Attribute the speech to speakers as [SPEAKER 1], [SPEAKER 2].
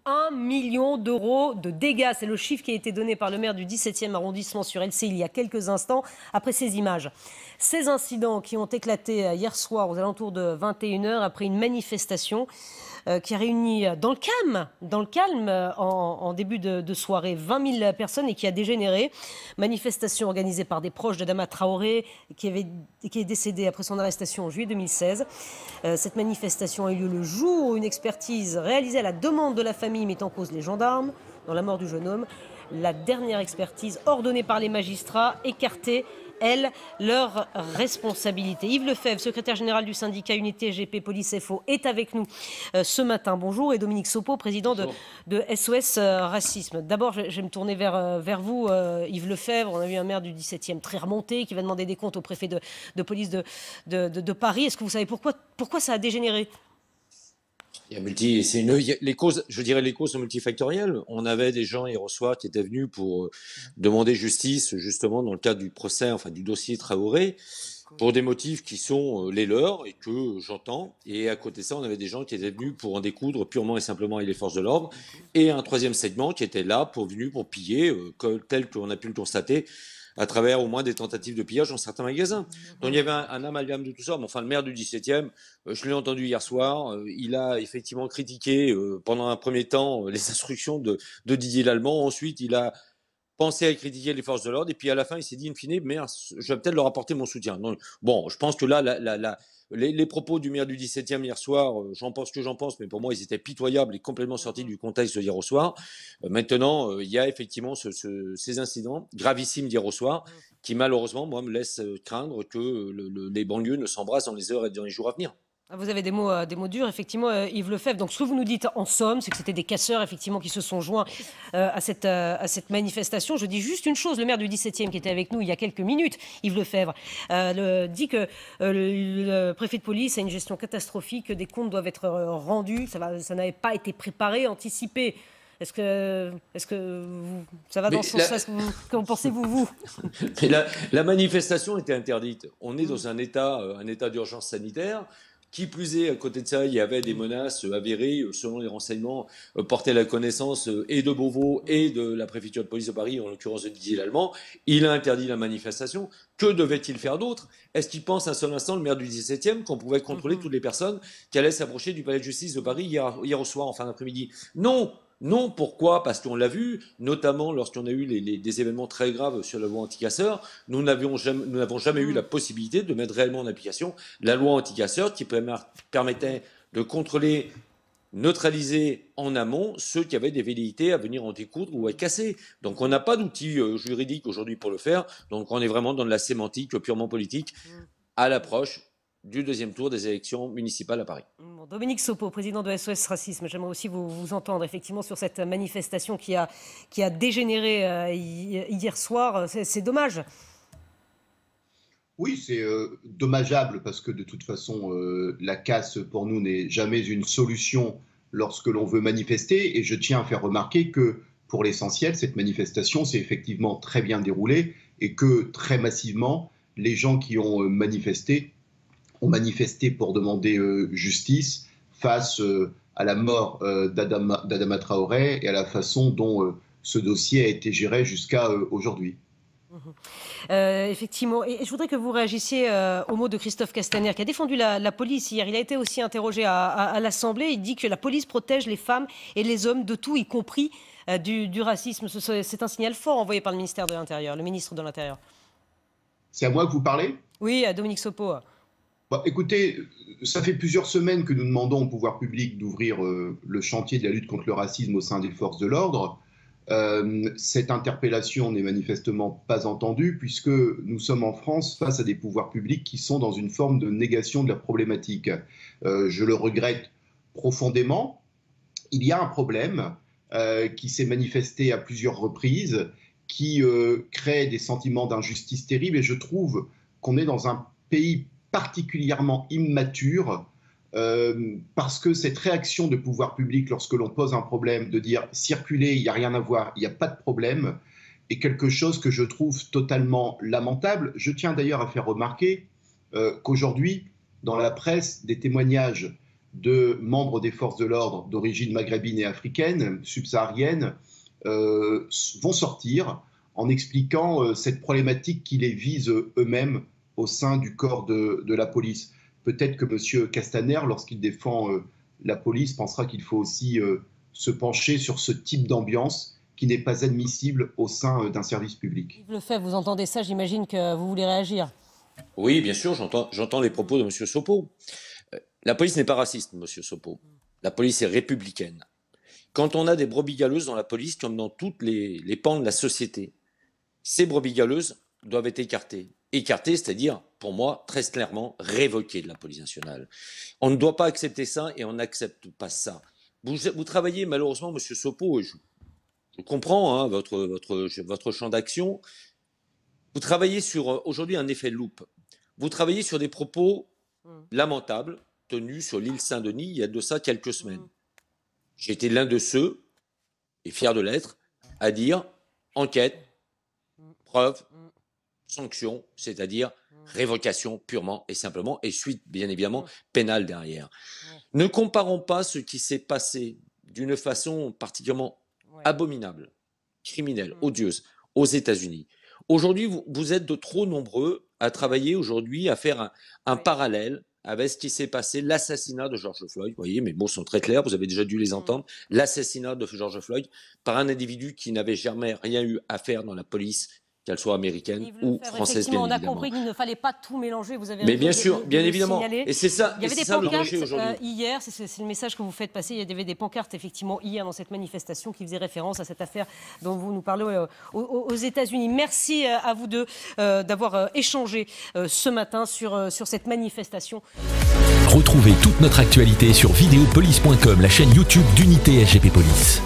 [SPEAKER 1] 1 million d'euros de dégâts. C'est le chiffre qui a été donné par le maire du 17e arrondissement sur LCI il y a quelques instants après ces images. Ces incidents qui ont éclaté hier soir aux alentours de 21h après une manifestation qui a réuni dans le calme en début de soirée 20 000 personnes et qui a dégénéré. Manifestation organisée par des proches d'Adama Traoré qui est décédé après son arrestation en juillet 2016. Cette manifestation a eu lieu le jour où une expertise réalisée à la demande de la famille met en cause les gendarmes dans la mort du jeune homme. La dernière expertise ordonnée par les magistrats écartait leur responsabilité. Yves Lefebvre, secrétaire général du syndicat Unité SGP Police FO, est avec nous ce matin. Bonjour. Et Dominique Sopo, président de SOS Racisme. D'abord, je vais me tourner vers vous, Yves Lefebvre. On a eu un maire du 17e très remonté qui va demander des comptes au préfet de police de Paris. Est-ce que vous savez pourquoi ça a dégénéré ?
[SPEAKER 2] Les causes, je dirais, les causes sont multifactorielles. On avait des gens hier au soir qui étaient venus pour demander justice, justement, dans le cadre du procès, enfin du dossier Traoré, pour des motifs qui sont les leurs et que j'entends. Et à côté de ça, on avait des gens qui étaient venus pour en découdre purement et simplement avec les forces de l'ordre. Et un troisième segment qui était là pour piller, tel qu'on a pu le constater, à travers au moins des tentatives de pillage dans certains magasins. Donc il y avait un amalgame de tout ça. Mais enfin, le maire du 17e, je l'ai entendu hier soir, il a effectivement critiqué pendant un premier temps les instructions de Didier Lallement. Ensuite, il a pensé à critiquer les forces de l'ordre. Et puis à la fin, il s'est dit, in fine, mais je vais peut-être leur apporter mon soutien. Donc, bon, je pense que là, les propos du maire du 17e hier soir, j'en pense ce que j'en pense, mais pour moi, ils étaient pitoyables et complètement sortis du contexte d'hier au soir. Maintenant, il y a effectivement ces incidents gravissimes d'hier au soir qui, malheureusement, moi, me laissent craindre que les banlieues ne s'embrassent dans les heures et dans les jours à venir.
[SPEAKER 1] Vous avez des mots durs, effectivement, Yves Lefebvre. Donc, ce que vous nous dites, en somme, c'est que c'était des casseurs, effectivement, qui se sont joints à cette manifestation. Je dis juste une chose. Le maire du 17e, qui était avec nous il y a quelques minutes, Yves Lefebvre, dit que le préfet de police a une gestion catastrophique, que des comptes doivent être rendus. Ça n'avait pas été préparé, anticipé. Est-ce que ça va dans ce sens-là? Qu'en pensez-vous, vous?
[SPEAKER 2] La manifestation était interdite. On est dans un état d'urgence sanitaire. Qui plus est, à côté de ça, il y avait des menaces avérées, selon les renseignements portés à la connaissance et de Beauvau et de la préfecture de police de Paris, en l'occurrence de Didier Lallement. Il a interdit la manifestation. Que devait-il faire d'autre? Est-ce qu'il pense un seul instant, le maire du 17e, qu'on pouvait contrôler toutes les personnes qui allaient s'approcher du palais de justice de Paris hier au soir, en fin d'après-midi? Non! Non, pourquoi? Parce qu'on l'a vu, notamment lorsqu'on a eu des événements très graves sur la loi anti-casseurs, nous n'avons jamais eu la possibilité de mettre réellement en application la loi anti-casseurs qui permettait de contrôler, neutraliser en amont ceux qui avaient des velléités à venir en découdre ou à casser. Donc on n'a pas d'outils juridiques aujourd'hui pour le faire, donc on est vraiment dans de la sémantique purement politique à l'approche du deuxième tour des élections municipales à Paris.
[SPEAKER 1] Bon, Dominique Sopo, président de SOS Racisme, j'aimerais aussi vous entendre effectivement sur cette manifestation qui a dégénéré hier soir. C'est dommage.
[SPEAKER 3] Oui, c'est dommageable parce que de toute façon, la casse pour nous n'est jamais une solution lorsque l'on veut manifester. Et je tiens à faire remarquer que pour l'essentiel, cette manifestation s'est effectivement très bien déroulée et que très massivement, les gens qui ont manifesté pour demander justice face à la mort d'Adama Traoré et à la façon dont ce dossier a été géré jusqu'à aujourd'hui.
[SPEAKER 1] Effectivement, et je voudrais que vous réagissiez aux mots de Christophe Castaner qui a défendu la police hier. Il a été aussi interrogé à l'Assemblée. Il dit que la police protège les femmes et les hommes de tout, y compris du racisme. C'est un signal fort envoyé par le ministère de l'Intérieur, le ministre de l'Intérieur.
[SPEAKER 3] C'est à moi que vous parlez?
[SPEAKER 1] Oui, à Dominique Sopo.
[SPEAKER 3] Bon, écoutez, ça fait plusieurs semaines que nous demandons au pouvoir public d'ouvrir le chantier de la lutte contre le racisme au sein des forces de l'ordre. Cette interpellation n'est manifestement pas entendue puisque nous sommes en France face à des pouvoirs publics qui sont dans une forme de négation de la problématique. Je le regrette profondément. Il y a un problème qui s'est manifesté à plusieurs reprises, qui crée des sentiments d'injustice terribles et je trouve qu'on est dans un pays particulièrement immature parce que cette réaction de pouvoir public lorsque l'on pose un problème, de dire circuler, il n'y a rien à voir, il n'y a pas de problème, est quelque chose que je trouve totalement lamentable. Je tiens d'ailleurs à faire remarquer qu'aujourd'hui, dans la presse, des témoignages de membres des forces de l'ordre d'origine maghrébine et africaine, subsaharienne, vont sortir en expliquant cette problématique qui les vise eux-mêmes au sein du corps de la police. Peut-être que M. Castaner, lorsqu'il défend la police, pensera qu'il faut aussi se pencher sur ce type d'ambiance qui n'est pas admissible au sein d'un service public.
[SPEAKER 1] Yves Lefebvre, vous entendez ça, j'imagine que vous voulez réagir.
[SPEAKER 2] Oui, bien sûr, j'entends les propos de M. Sopo. La police n'est pas raciste, M. Sopo. La police est républicaine. Quand on a des brebis galeuses dans la police, comme dans toutes les pans de la société, ces brebis galeuses doivent être écartées. Écartées, c'est-à-dire, pour moi, très clairement, révoquées de la police nationale. On ne doit pas accepter ça et on n'accepte pas ça. Vous travaillez malheureusement, M. Sopo, et je comprends hein, votre champ d'action. Vous travaillez sur, aujourd'hui, un effet de loupe. Vous travaillez sur des propos lamentables tenus sur l'île Saint-Denis il y a de ça quelques semaines. J'ai été l'un de ceux, et fier de l'être, à dire enquête, preuve, sanction, c'est-à-dire révocation purement et simplement, et suite, bien évidemment, pénale derrière. Ne comparons pas ce qui s'est passé d'une façon particulièrement abominable, criminelle, odieuse, aux États-Unis. Aujourd'hui, vous êtes de trop nombreux à travailler aujourd'hui, à faire un parallèle avec ce qui s'est passé, l'assassinat de George Floyd. Vous voyez, mes mots sont très clairs, vous avez déjà dû les entendre. L'assassinat de George Floyd par un individu qui n'avait jamais rien eu à faire dans la police, qu'elle soit américaine ou française, bien évidemment.
[SPEAKER 1] On a compris qu'il ne fallait pas tout mélanger, vous avez
[SPEAKER 2] mais bien sûr, bien évidemment. Et c'est ça,
[SPEAKER 1] il y avait des
[SPEAKER 2] ça le
[SPEAKER 1] pancartes
[SPEAKER 2] danger aujourd'hui.
[SPEAKER 1] Hier, c'est le message que vous faites passer, il y avait des pancartes effectivement hier dans cette manifestation qui faisait référence à cette affaire dont vous nous parlez aux États-Unis. Merci à vous deux d'avoir échangé ce matin sur cette manifestation.
[SPEAKER 4] Retrouvez toute notre actualité sur videopolice.com, la chaîne YouTube d'Unité SGP Police.